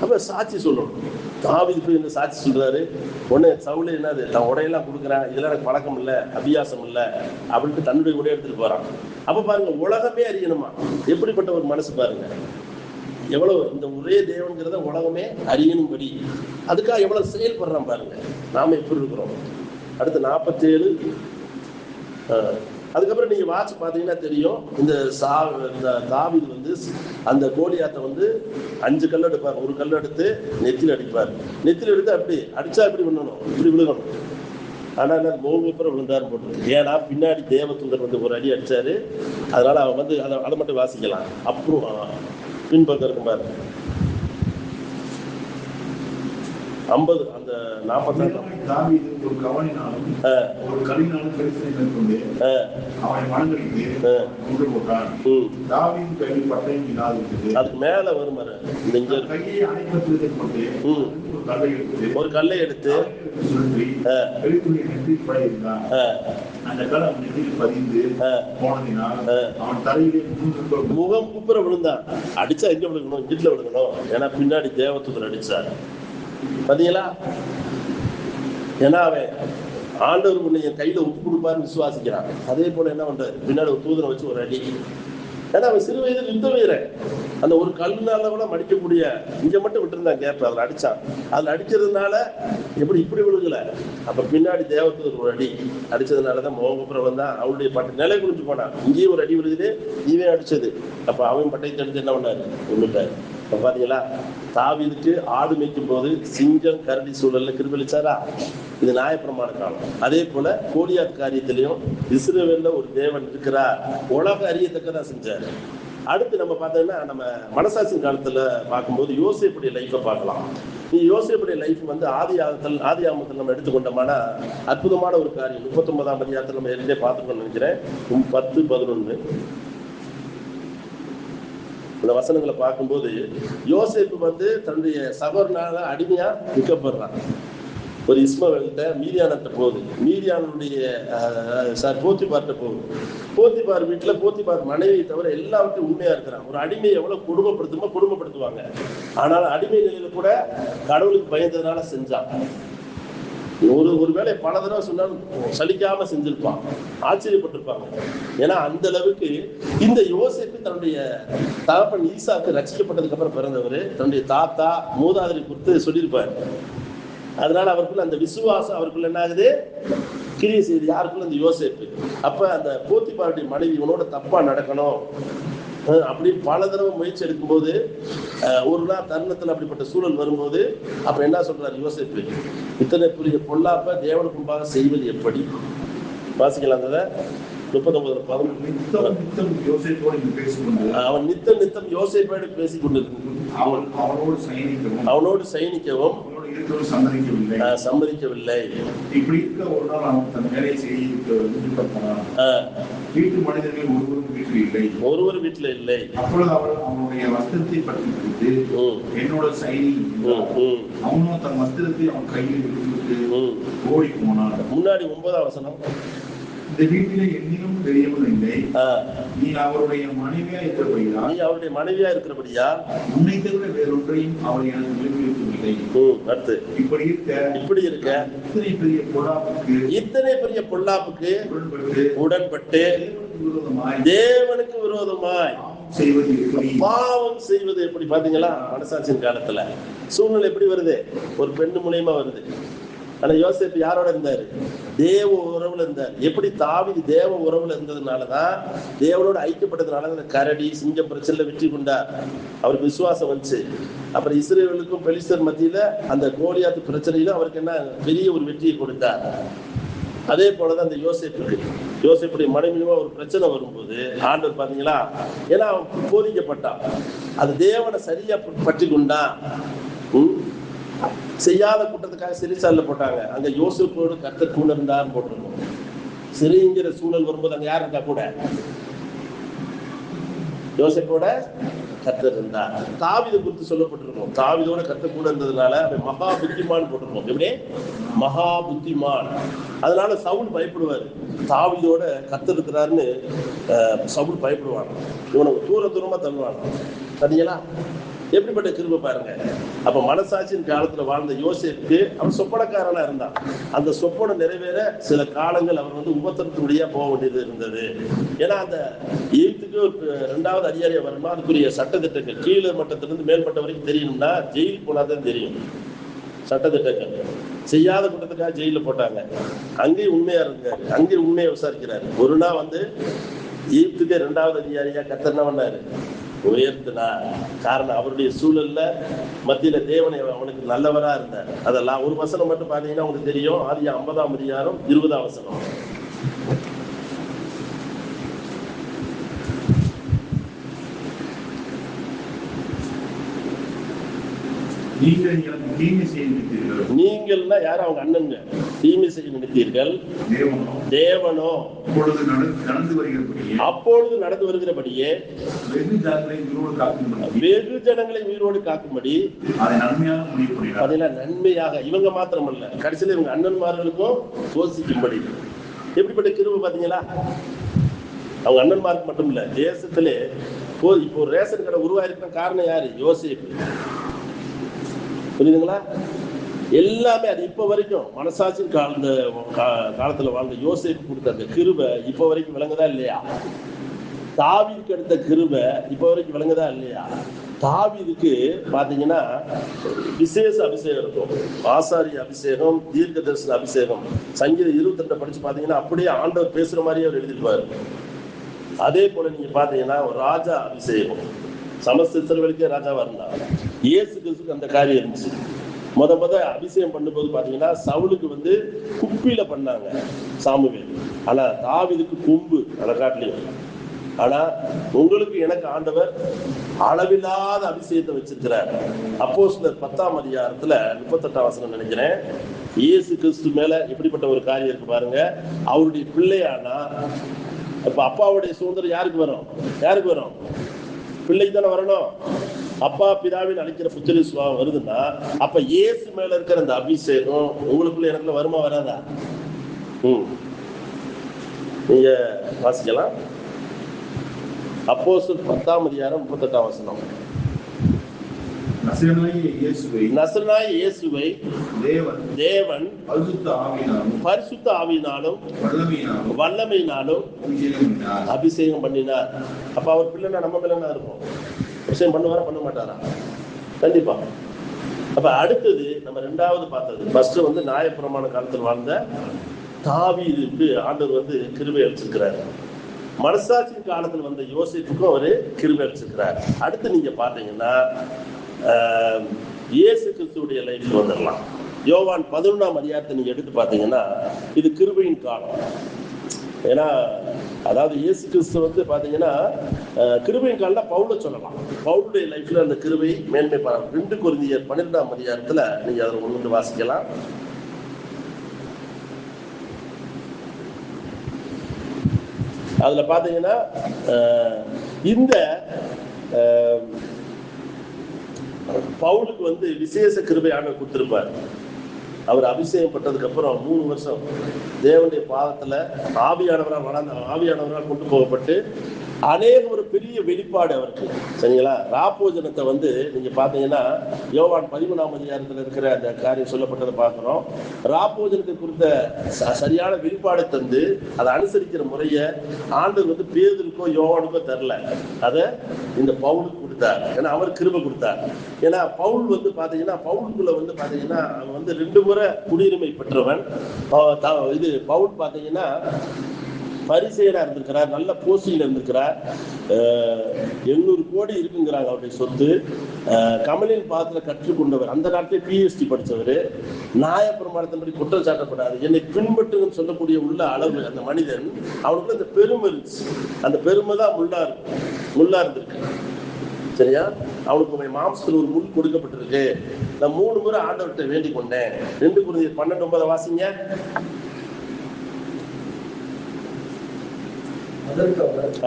Speaker 1: அப்ப சாட்சி சொல்லணும். தாவீது போய் இந்த சாட்சி சொல்றாரு. உடனே சவுலே என்னது, நான் உடையெல்லாம் கொடுக்குறேன், இதெல்லாம் எனக்கு பழக்கம் இல்லை, அபியாசம் இல்லை அப்படின்ட்டு தன்னுடைய உடைய எடுத்துட்டு போறான். அப்ப பாருங்க, உலகமே அறியணுமா? எப்படிப்பட்ட ஒரு மனசு பாருங்க. எவ்வளவு இந்த ஒரே தேவன்கிறத உலகமே அறியணும்படி அதுக்காக எவ்வளவு செயல்படுறான் பாருங்க. நாம எப்படி இருக்கிறோம்? அடுத்து 47. அதுக்கப்புறம் நீங்க வாட்சி பார்த்தீங்கன்னா தெரியும். இந்த தாவீது வந்து அந்த கோலியாத்தை 5 கல் எடுப்பார். ஒரு கல் எடுத்து நெத்தியில் அடிப்பார். நெத்தியில் எடுத்து அப்படி அடிச்சா எப்படி பண்ணணும்? இப்படி விழுகணும். ஆனா மோகப்புறம் விழுந்தாரு போட்டு. ஏன்னா பின்னாடி தேவதூதர் ஒரு அடி அடிச்சாரு. அதனால அவன் அதை மட்டும் வாசிக்கலாம். அப்புறம் பின்பக்கம் இருக்கும் பாரு. 50 அந்த 40
Speaker 3: தாவீது ஒரு கவனினாலும் ஒரு கலினாலும் பரிசனை மேற்கொண்டு அவனை மனங்கடித்து கொண்டு போட்டான். தாவீது கையில் பட்டயம் இல்லாதிருந்தது.
Speaker 1: அதுக்கு மேல வரும்
Speaker 3: கையை அணைப்பதற்கு கொண்டு
Speaker 1: ஒரு கல்லை எடுத்து
Speaker 3: சுழற்றி வெளித்துடைய நெற்றில் படையிருந்தான். அந்த கல் அவன் நெற்றியில் பதிந்து போனதினால் அவன் தலையிலே
Speaker 1: முகம் குப்புற விழுந்தான். அடிச்சா எங்க விழுகணும்? வீட்டுல விழுகணும். ஏன்னா பின்னாடி தேவதூதர் அடிச்சார். பாத்தீங்களா? ஏன்னா அவன் ஆண்டவர் உன்னை என் கையில ஒப்பு கொடுப்பாருன்னு விசுவாசிக்கிறான். அதே போல என்ன பண்றாரு? பின்னாடி ஒரு தூதனை வச்சு ஒரு அடி. ஏன்னா அவன் சிறு வயதில் யுத்த வீரன். அந்த ஒரு கல்லுனால கூட மடிக்கக்கூடிய இங்க மட்டும் விட்டுருந்தான் கேப். அதில் அடிச்சான். அதில் அடிச்சதுனால எப்படி இப்படி விழுகல. அப்ப பின்னாடி தேவதூதர் ஒரு அடி அடிச்சதுனாலதான் மோகப்புறம் வந்தான். அவனுடைய பட்டை நிலை குளிஞ்சு போனான். இங்கேயும் ஒரு அடி விழுகுது, இவன் அடிச்சது. அப்ப அவன் பட்டை தடுத்து என்ன பண்ணாரு? ஒண்ணுட்டாரு. இப்ப பாத்தீங்களா, தாவீதுக்கு ஆடு மேய்க்கும் போது சிங்கம் கரடி சூழல்ல கிருபலிச்சாரா? இது நியாயப்பிரமாண காலம். அதே போல கோலியாத் காரியத்திலையும் இஸ்ரவேல்ல ஒரு தேவன் இருக்கிறார், உலக அறியத்தக்கதான் செஞ்சாரு. அடுத்து நம்ம பார்த்தோம்னா நம்ம மனசாட்சியின் காலத்துல பார்க்கும்போது யோசேப்புடைய லைஃபை பார்க்கலாம். நீ யோசேப்புடைய லைஃப் வந்து ஆதி ஆகமத்தில் நம்ம எடுத்துக்கொண்டோம்னா அற்புதமான ஒரு காரியம். 39ஆம் அதிகாரத்தில் நம்ம ஏற்கனவே பார்த்துக்கணும்னு நினைக்கிறேன். 10, 11 இந்த வசனங்களை பார்க்கும்போது யோசேப்பு வந்து தன்னுடைய சகோதரனால அடிமையா விற்கப்படுறான். ஒரு இஸ்மவேல்கிட்ட மீதியானத்தை போகுது. மீதியானுடைய போத்திபார்ட்ட போகுது. போத்திபார் வீட்டுல போத்திபார் மனைவியை தவிர எல்லாவற்றையும் உண்மையா இருக்கிறான். ஒரு அடிமையை எவ்வளவு கொடுமைப்படுத்துவாங்க. ஆனாலும் அடிமை நிலையில கூட கடவுளுக்கு பயந்ததுனால செஞ்சான். ஒரு வேளை பல தடவை சொன்னாலும் சலிக்காம செஞ்சிருப்பான். ஆச்சரியப்பட்டிருப்பாங்க. ஏன்னா அந்த அளவுக்கு இந்த யோசேப்பு தன்னுடைய தகப்பன் ஈசாக்கு ரட்சிக்கப்பட்டதுக்கு அப்புறம் பிறந்தவர் தன்னுடைய தாத்தா மூதாதிரி குறித்து சொல்லியிருப்பார். அதனால அவருக்குள்ள அந்த விசுவாசம் அவருக்குள்ள என்ன ஆகுது? கிரியை செய்யுது. யாருக்குள்ள? அந்த யோசேப்பு. அப்ப அந்த போத்திபாருடைய மனைவி உன்னோட தப்பா நடக்கணும் அப்படின்னு பல தடவை முயற்சி எடுக்கும்போது ஒரு நாள் தருணத்தில் அப்படிப்பட்ட சூழல் வரும்போது அப்ப என்ன சொல்றாரு யோசேப்பு? இத்தனை பெரிய பொல்லாப்ப தேவனுக்கு முன்பாக செய்வது எப்படி? வாசிக்கலாம். 39 அவன் நித்தம் யோசேப்போடு பேசிக் கொண்டிருக்கிறான். அவனோடு சயனிக்கவும் சம்மதிக்கவில்லை.
Speaker 3: இப்படி இருக்க ஒரு நாள் அவன் தன் வேலை செய்ய வீட்டு மனிதர்கள்
Speaker 1: ஒருவர் வீட்டுல இல்லை.
Speaker 3: அப்பொழுது அவர் அவனுடைய வஸ்திரத்தை பற்றி பிடித்து என்னோட சைனி அவனும் தன் வஸ்திரத்தை அவன் கையில் விட்டு ஓடி போனான்.
Speaker 1: முன்னாடி 9ஆம் வசனம்.
Speaker 3: இந்த வீட்டிலே என்னிலும் பெரியவன் இல்லை. நீ அவருடைய மனைவியா இருக்கிறபடியா உன்னை தவிர வேறொன்றையும் அவள் எனக்கு விரும்பியிருக்கவில்லை.
Speaker 1: அடுத்து இப்படி இருக்க இத்தனை பெரிய பொல்லாப்புக்கு உடன்பட்டு தேவனுக்கு விரோதமாய் பாவம் செய்வது எப்படி? பாத்தீங்களா, மனசாட்சியின் காலத்துல சூழ்நிலை எப்படி வருது? ஒரு பெண்ணு மூலியமா வருது. ஆனா யோசேப்பு யாரோட இருந்தாரு? தேவ உறவுல இருந்தார். எப்படி தாவீது தேவ உறவுல இருந்ததுனாலதான், தேவனோட ஐக்கியப்பட்டதுனால அந்த கரடி சிங்கம் பிரச்சனைல வெற்றி கொண்டார். அவருக்கு விசுவாசம் வந்துச்சு. அப்புறம் இஸ்ரவேலுக்கும் பெலிஸ்தர் மத்தியில அந்த கோலியாத்து பிரச்சனையில அவருக்கு என்ன பெரிய ஒரு வெற்றியை கொடுத்தார். அதே போலதான் அந்த யோசேப்புடைய மனைவியுமா ஒரு பிரச்சனை வரும்போது ஆண்டவர் பாத்தீங்களா, ஏன்னா அவன் போதிக்கப்பட்டான். அது தேவனை சரியா பற்றி கொண்டான். செய்யாத கூட்டத்துக்காக சிறைச்சாலையில போட்டாங்க. அங்க யோசேப்போடு கர்த்தர் கூட இருந்தான்னு போட்டிருக்கோம். சிறைங்கிற சூழல் வரும்போது அங்க யார் இருக்கா கூட? யோசேப்போட கர்த்தர் இருந்தார். தாவீது குறித்து சொல்லப்பட்டிருக்கோம். தாவீதோட கர்த்தர் கூட இருந்ததுனால அவன் மகா புத்திமான் போட்டிருக்கோம். எப்படி? மகா புத்திமான். அதனால சவுல் பயப்படுவார். தாவீதோட கர்த்தர் இருக்கிறாருன்னு சவுல் பயப்படுவான். இவனை தூரமா தள்ளுவான். சரிங்களா? எப்படிப்பட்ட கிருபை பாருங்க. அப்ப மனசாட்சியின் காலத்துல வாழ்ந்த யோசேப்புக்கு அவன் சொப்பனக்காரனா இருந்தான். அந்த சொப்பனை நிறைவேற சில காலங்கள் அவர் வந்து உபத்திரத்துடைய போக வேண்டியது இருந்தது. ஏன்னா அந்த எய்த்துக்கு ஒரு 2வது அதிகாரியா வரணும்னா அதுக்குரிய சட்டத்திட்டங்கள் கீழே மட்டத்திலிருந்து மேல்மட்டம் வரைக்கும் தெரியணும்னா ஜெயில் போனாதான் தெரியும். சட்டத்திட்டங்கள் செய்யாத கூட்டத்துக்காக ஜெயில போட்டாங்க. அங்கேயும் உண்மையா இருந்தாரு. அங்கேயும் உண்மையை விசாரிக்கிறாரு. ஒரு நாள் வந்து எய்த்துக்கு 2வது அதிகாரியா கர்த்தர் என்ன பண்ணாரு? உயர்த்தினார். காரணம் அவருடைய சூழல்ல மத்தியில தேவனை அவனுக்கு நல்லவரா இருந்தார். அதெல்லாம் ஒரு வசனம் மட்டும் பாத்தீங்கன்னா உங்களுக்கு தெரியும். ஆதியா 50ஆம் அதிகாரம் 20ஆம் வசனம்.
Speaker 3: நீங்கள் எனக்கு தீமை செய்ய நினைத்தீர்கள்.
Speaker 1: நீங்கள்னா யாரும் அவங்க அண்ணனுங்க. தீமை செய்ய நினைத்தீர்கள். தேவனோ அப்பொழுது நடந்து வருகிறபடியே வெகு ஜனங்களை உயிரோடு காக்கும்படி அதெல்லாம் நன்மையாக இவங்க மாத்திரமல்ல, கடைசியில் இவங்க அண்ணன்மார்களுக்கும் யோசிக்கும்படி. எப்படிப்பட்ட கிருபை பாத்தீங்களா? அவங்க அண்ணன்மாருக்கு மட்டும் இல்ல, தேசத்திலே இப்போ ரேஷன் கடை உருவாயிருக்கிற காரணம் யாரு? யோசேப்பு. புரியுதுங்களா? எல்லாமே அது இப்ப வரைக்கும் மனசாட்சி காலத்துல வாழ்ந்த யோசேப்பு கொடுத்த அந்த கிருபை இப்ப வரைக்கும் விளங்குதா இல்லையா? தாவீதுக்கு எடுத்த கிருபை இப்ப வரைக்கும் விளங்குதா இல்லையா? தாவீதுக்கு பாத்தீங்கன்னா விசேஷ அபிஷேகம் இருக்கும், ஆசாரிய அபிஷேகம், தீர்க்க தரிசன அபிஷேகம். சங்கீதம் 22 படிச்சு பாத்தீங்கன்னா அப்படியே ஆண்டவர் பேசுற மாதிரியே அவர் எழுதிருப்பாரு. அதே போல நீங்க பாத்தீங்கன்னா ஒரு ராஜா அபிஷேகம், சமஸ்த இஸ்ரவேலுக்கே ராஜாவா இருந்தார். இயேசு கிறிஸ்துக்கு அந்த காரியம் இருந்துச்சு. முத அபிஷேகம் பண்ணும்போது பாத்தீங்கன்னா சவுலுக்கு வந்து குப்பியில பண்ணாங்க சாமுவேல், ஆனா தாவீதுக்கு கொம்பு அதை காட்டிலையும். ஆனா உங்களுக்கு எனக்கு ஆண்டவர் அளவில்லாத அபிஷேகத்தை வச்சிருக்கிறார். அப்போஸ்தலர் 10ஆம் அதிகாரத்துல 38ஆம் வசனம் நினைக்கிறேன். இயேசு கிறிஸ்து மேல எப்படிப்பட்ட ஒரு காரியம் இருக்கு பாருங்க. அவருடைய பிள்ளையானா இப்ப அப்பாவுடைய சுதந்திரம் யாருக்கு வரும்? யாருக்கு வரும்? பிள்ளைக்கு தானே வரணும். அப்பா பிதாவின் அழைக்கிற புத்திர சுபாவம் வருதுன்னா அப்ப இயேசு மேல இருக்கிற அந்த அபிஷேகம் உங்களுக்குள்ள எனக்குள்ள வருமா வராதா? நீங்க வாசிக்கலாம். அப்போஸ்தலர் 10ஆம் அதிகாரம் 38ஆம் வசனம். நசரேயனாகிய இயேசுவை தேவன் பரிசுத்த ஆவியினாலும் வல்லமையினாலும் அபிஷேகம் பண்ணினார். அப்ப அவர் பிள்ளைனா நம்ம பிள்ளைனா இருக்கும். அபிஷேகம் பண்ணுவாரா பண்ண மாட்டாரா? கண்டிப்பா. அப்ப அடுத்தது நம்ம ரெண்டாவது பார்த்தது, ஃபர்ஸ்ட் வந்து நியாயப்பிரமாண காலத்தில் வாழ்ந்த தாவீதுக்கு ஆண்டவர் வந்து கிருபை அளிச்சிருக்கிறார். மனசாட்சியின் காலத்தில் வந்த யோசேப்புக்கும் அவரு கிருபை அளிச்சிருக்கிறார். அடுத்து நீங்க பாத்தீங்கன்னா இயேசு கிறிஸ்துடைய லைஃப்ல வந்துடலாம். யோவான் 11ஆம் அதிகாரத்தை நீங்க எடுத்து பாத்தீங்கன்னா இது கிருபையின் காலம். ஏன்னா அதாவது இயேசு கிறிஸ்து வந்து பாத்தீங்கன்னா கிருபையின் காலம் பவுல சொல்லலாம். பவுலுடைய லைஃப்ல அந்த கிருபை மேன்மை பாருங்க. 2 கொரிந்தியர் 12ஆம் அதிகாரத்துல நீங்க அதில் ஒன்று வாசிக்கலாம். அதுல பாத்தீங்கன்னா இந்த பவுலுக்கு வந்து விசேஷ கிருபை ஆண்டவர் கொடுத்திருப்பார். அவர் அபிஷேகம் பட்டதுக்கு அப்புறம் 3 வருஷம் தேவனுடைய பாதத்துல ஆவியானவரால் கொண்டு போகப்பட்டு அநேக ஒரு பெரிய வெளிப்பாடு அவருக்கு. சரிங்களா? ராப்போஜனத்தை வந்து நீங்க பாத்தீங்கன்னா யோவான் 13ஆம் அதிகாரத்துல இருக்கிற அந்த காரியம் சொல்லப்பட்டதை பார்க்கிறோம். ராப்போஜனத்தை குறித்த சரியான வெளிப்பாடை தந்து அதை அனுசரிக்கிற முறைய ஆண்டவர் வந்து பேதுருக்கோ யோவானுக்கோ தரல, அதை இந்த பவுலுக்கு கொடுத்தார். ஏன்னா அவர் கிருபை கொடுத்தார். ஏன்னா பவுல் வந்து பாத்தீங்கன்னா பவுலுக்குள்ள வந்து பாத்தீங்கன்னா அவன் வந்து 2 முறை குடியுரிமை பெற்றவன். இது பவுல் பாத்தீங்கன்னா பரிசேயரா இருந்திருக்கிறார், நல்ல போஸ்டிங்ல இருந்திருக்கிறார். 800 கோடி இருக்குங்கிறாங்க அவருடைய சொத்து. கமலின் பாதத்துல கற்றுக்கொண்டவர், அந்த நாட்டிலே PhD படித்தவர். நியாயப்பிரமாணத்தின்படி குற்றம் சாட்டப்படாது, என்னை பின்பற்றுன்னு சொல்லக்கூடிய உள்ள அளவு அந்த மனிதன் அவனுக்குள்ள அந்த பெருமை இருந்துச்சு. அந்த பெருமை தான் முள்ளா இருந்திருக்கு. சரியா? அவனுக்கு மாம்சத்தில் ஒரு முள் கொடுக்கப்பட்டிருக்கு. நான் 3 முறை ஆண்டவர்கிட்ட வேண்டிக் கொண்டேன். 2 கொரிந்தியர் 12:9 வாசிங்க.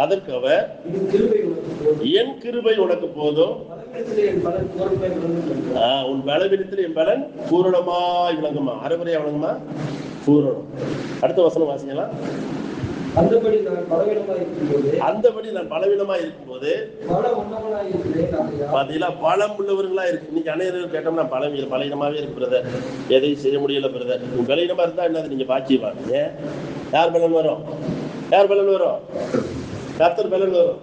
Speaker 1: அதற்கு அவர் என் கிருபை உனக்கு போதும், உன் பலவீனத்தில் என் பலன் பூரணமாய் விளங்குமா. அரைகுறையா விளங்குமா? பூரணம். அடுத்த வசனம் வாசிக்கலாம்.
Speaker 4: அந்தபடி
Speaker 1: நான் பலவீனமா இருக்கும்போது பாத்தீங்களா பலம் உள்ளவர்களா இருக்கு. இன்னைக்கு அனைவரும் கேட்டோம்னா பலவீனமாவே இருக்கு பிரதர், எதையும் செய்ய முடியல பிரதர். பலவீனமா இருந்தா என்னது? நீங்க பாக்கியவான். ஏன்? யார் பலன் வரும்? யார் பலன் வரும்? கர்த்தர் பலன் வரும்.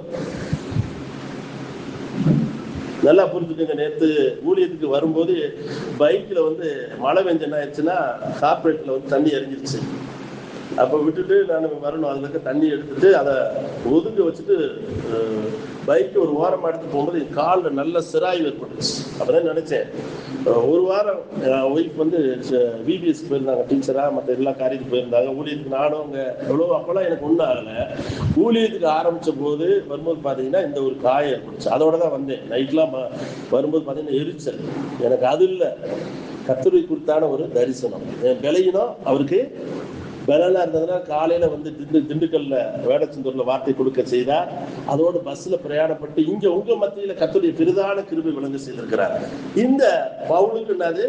Speaker 1: நல்லா புரிஞ்சுக்கங்க. நேற்று ஊழியத்துக்கு வரும்போது பைக்ல வந்து மழை பெஞ்சு என்ன ஆயிடுச்சுன்னா கார்பரேட்ல வந்து தண்ணி எரிஞ்சிருச்சு. அப்போ விட்டுட்டு நான் வரணும், அதுல இருக்க தண்ணி எடுத்துட்டு அதை ஒதுங்க வச்சுட்டு பைக்கு ஒரு ஓரமாக எடுத்து போகும்போது என் காலில் நல்ல சிராய்வு ஏற்பட்டுச்சு. அப்போதான் நினச்சேன், ஒரு வாரம் ஒய்ஃப் வந்து விபிஎஸ் போயிருந்தாங்க, டீச்சராக மற்ற எல்லா காரியத்துக்கு போயிருந்தாங்க. ஊழியத்துக்கு நானும் அங்கே எவ்வளோ, அப்போல்லாம் எனக்கு ஒன்றும் ஆகலை. ஊழியத்துக்கு ஆரம்பித்த போது வரும்போது பார்த்தீங்கன்னா இந்த ஒரு காயம் ஏற்பட்டுச்சு. அதோட தான் வந்தேன். நைட்லாம் வரும்போது பார்த்தீங்கன்னா எரிச்சல். எனக்கு அது இல்லை, கர்த்தரை குறித்தான ஒரு தரிசனம். என் விலையினோம் அவருக்கு பலனா இருந்ததுன்னா காலையில வந்து திண்டுக்கல்ல வேடச்சந்தூர்ல வார்த்தை கொடுக்க செய்தார். அதோடு பஸ்ல பிரயாணப்பட்டு இங்க உங்க மத்தியில கர்த்தருடைய பெரிதான கிருபை விளங்க செய்திருக்கிறார். இந்த பவுலுக்கு என்னது,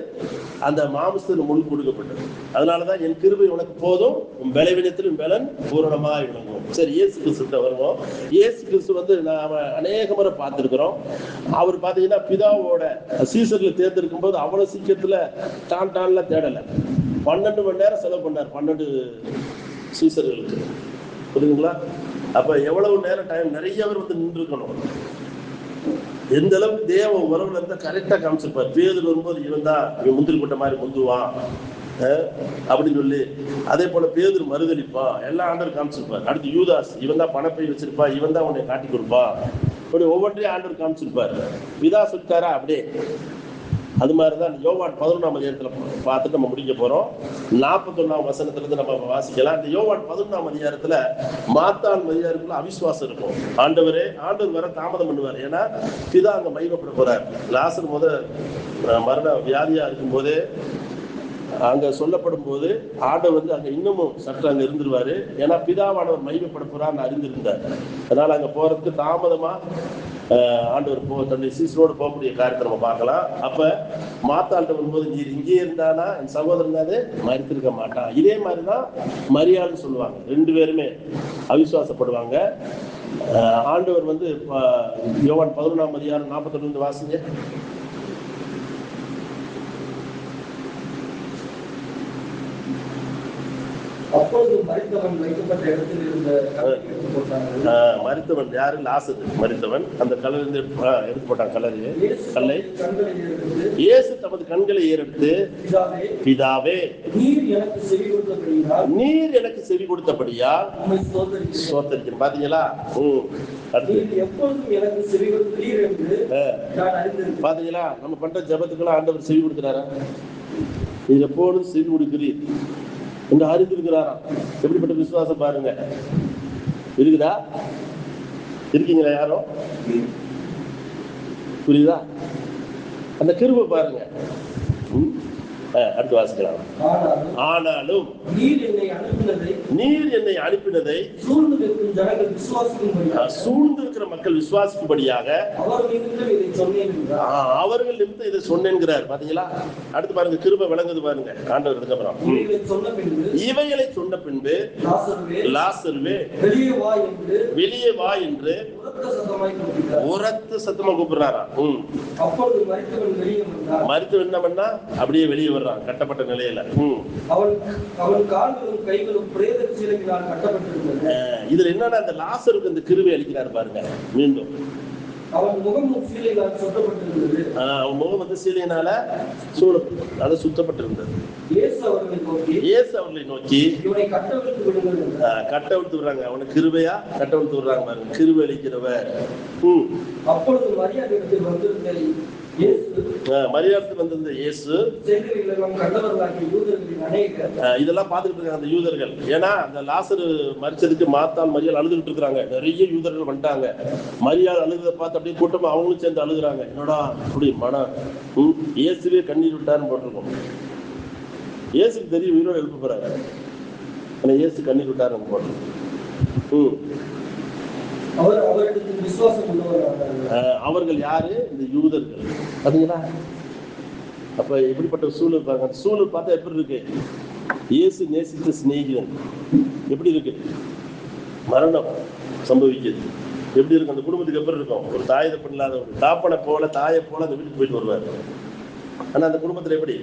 Speaker 1: அந்த மாம்சத்தில் முள் கொடுக்கப்பட்டது. அதனாலதான் என் கிருபை உனக்கு போதும், உன் பலவீனத்திலும் பலன் பூரணமாய் விளங்கும். சரி, இயேசு கிறிஸ்துட்ட வருவோம். இயேசு கிறிஸ்து வந்து நாம அநேக முறை பார்த்திருக்கிறோம். அவர் பாத்தீங்கன்னா பிதாவோட சீசர்ல தேர்ந்தெடுக்கும் போது அவ்வளவு சீக்கிரத்துல டான்ல தேடல. 12 மணி நேரம் செலவு பண்ணார் 12 சீசர்களுக்கு. புரியுதுங்களா? அப்ப எவ்வளவு நேரம் டைம், நிறைய பேர் வந்து நின்று இருக்கணும். எந்த அளவுக்கு தேவ உறவுல இருந்தா கரெக்டா காமிச்சிருப்பார். பேதுரு வரும்போது இவன் முந்திரி போட்ட மாதிரி முந்துவான் அப்படின்னு சொல்லி, அதே போல பேதுரு மறுதளிப்பான், எல்லாம் ஆண்டவர் காமிச்சிருப்பார். அடுத்து யூதாஸ், இவன் தான் பணப்பை வச்சிருப்பா, இவன் தான் உன்னை காட்டி கொடுப்பான், அப்படி ஒவ்வொன்றையும் ஆண்டவர் காமிச்சிருப்பார். பிதா சொல்லிட்டாரா அப்படியே. அது மாதிரிதான் யோவான் 11ஆம் அதிகாரத்துல பார்த்துட்டு நம்ம முடிக்க போறோம். 41ஆம் வசனத்துல இருந்து நம்ம வாசிக்கலாம். இந்த யோவான் 11ஆம் அதிகாரத்துல மாத்தான் அதிகாரத்துல அவிசுவாசம் இருக்கும். ஆண்டவர் வர தாமதம் பண்ணுவார். ஏன்னா பிதா அங்க மகிமைப்பட போறார். லாசர் மரண வியாதியா இருக்கும் போதே அங்க சொல்லப்படும் போது ஆண்டவர் வந்து அங்க இன்னமும் சற்று அங்க இருந்துருவாரு. ஏன்னா பிதாவானவர் மகிமைப்பட போறான்னு அறிந்திருந்தார். அதனால அங்க போறதுக்கு தாமதமா ஆண்டவர் தன்னுடைய சீசரோடு போகக்கூடிய காரியத்தை நம்ம பார்க்கலாம். அப்ப மாத்தாள்கிட்ட வரும்போது, நீர் இங்கே இருந்தானா என் சகோதரன் தானே மரித்திருக்க மாட்டான். இதே மாதிரிதான் மரியாள்னு சொல்லுவாங்க. 2 பேருமே அவிசுவாசப்படுவாங்க. ஆண்டவர் வந்து யோவான் 11ஆம் அதிகாரம் 42 வாசிங்க.
Speaker 4: அப்பொழுது மரித்தவன் வைக்கப்பட்ட இடத்தில் இருந்த
Speaker 1: மரித்தவன் யாரு? லாசர் மரித்தவன். அந்த கல்லிலிருந்து எடுத்து போட்டான் கல்லை. இயேசு தமது கண்களை ஏறெடுத்து, பிதாவே, நீர் எனக்கு செவி கொடுத்தபடியா ஸ்தோத்திரிக்கிறேன். பாத்தீங்களா? பாத்தீங்களா? நம்ம பண்ற ஜபத்துக்கெல்லாம் ஆண்டவர் செவி கொடுக்கிறாரா? நீர் எப்போதும் செவி கொடுக்கிறீர் என்று அறிந்திருக்கிறாராம். எப்படிப்பட்ட விசுவாசம் பாருங்க. இருக்குதா? இருக்கீங்களா யாரும்? புரியுதா? அந்த கிருபை பாருங்க. அடுத்து வாசிக்கலாம். ஆனாலும் நீர் என்னை அனுப்பினதை சூழ்ந்து இருக்கிற மக்கள் விசுவாசிக்கும்படியாக அவர்கள் நிமித்தம் இதை சொன்னேன்கிறார். பாத்தீங்களா? அடுத்து பாருங்க, கிருபை விளங்குது பாருங்க. ஆண்டவர் இதுக்கப்புறம் இவைகளை சொன்ன பின்பு லாசருவே வெளியே வா என்று உரத்த சத்தமா கூப்பிடுறாராம். மரித்தவன் என்ன பண்ணா அப்படியே வெளியே வர்றான் கட்டப்பட்ட நிலையில. இதுல என்னன்னா அந்த லாசருக்கு அந்த கிருபை அளிக்கிறார் பாருங்க. மீண்டும் அவன் முகம் வந்து சீலையினால சுத்தப்பட்டிருந்தது. இயேசு அவர்களை நோக்கி கட்டவிழ்த்து விடுறாங்க. அவனுக்கு கிருபையா கட்டவிழ்த்து விடுறாங்க பாருங்க. கிருபை அளிக்கிறவர். அப்பொழுது மரியாதைக்கு வந்திருந்த இயேசு இதெல்லாம் பார்த்துக்கிட்டு இருக்காங்க அந்த யூதர்கள். ஏன்னா அந்த லாசரு மரிச்சதுக்கு மாத்தாள் மரியாள் அழுதுகிட்டு இருக்கிறாங்க. நிறைய யூதர்கள் வந்துட்டாங்க. மரியாள் அழுகிறத பார்த்து அப்படியே கூட்டமா அவங்களும் சேர்ந்து அழுகுறாங்க. என்னடா அப்படி மனம், இயேசுவே கண்ணீர் விட்டாருன்னு போட்டிருக்கோம். இயேசுக்கு தெரியும் உயிரோடு எழுப்ப போறாங்க. ஆனா இயேசு கண்ணீர் விட்டாருன்னு போட்டிருக்கோம். அவர்கள் யாரு? இந்த யூதர்கள். பாத்தீங்களா? அப்ப எப்படிப்பட்ட சூழல் பாருங்க. அந்த சூழல் பார்த்தா எப்படி இருக்கு? இயேசு நேசித்த சிநேகிதன் எப்படி இருக்கு? மரணம் சம்பவிக்குது. எப்படி இருக்கு அந்த குடும்பத்துக்கு? எப்படி இருக்கும்? ஒரு தாய் தப்பன் இல்லாத ஒரு தாப்பனை போல தாயை போல அந்த வீட்டுக்கு போயிட்டு வருவார். ஆனா அந்த குடும்பத்துல எப்படி